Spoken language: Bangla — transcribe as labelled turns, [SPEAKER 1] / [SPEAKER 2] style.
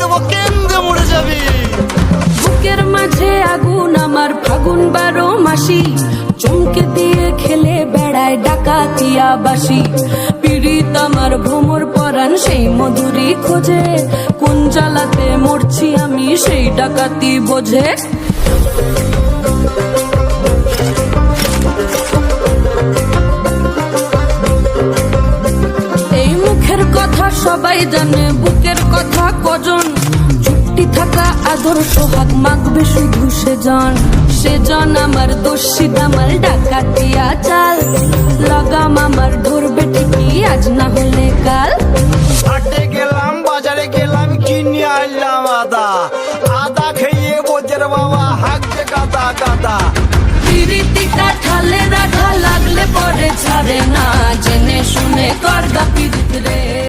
[SPEAKER 1] দেবো কেন্দ্রে মরে যাবি।
[SPEAKER 2] বুকের মাঝে আগুন আমার ফাগুন 12 মাসি, চমকে দিয়ে খেলে বেড়ায় ডাকাতিয়া বাসি। পীড়িত আমার ভ্রমর পরাণ সেই মধুরী খোঁজে, কোন জ্বালাতে মরছি আমি সেই ডাকাতি বোঝে। এই মুখের কথা সবাই জানে, বুকের কথা কজন, চুপটি থাকা আদর সোহাগ মাখবে শুধু সেজন আমার দোষী দামাল ডাকাতিয়া চাল, লাগাম আমার ধরবে ঠিকই আজ না হলে কাল।
[SPEAKER 1] হাটে গেলাম বাজারে গেলাম কিনে আনলাম আদা, আদা খেয়ে বোঝের বাবা হাঁকছে গাদা গাদা।
[SPEAKER 2] পিরিতি কাঠালে রাখা লাগলে পরে ছাড়ে না, জেনে শুনে করগা পিরিত রে।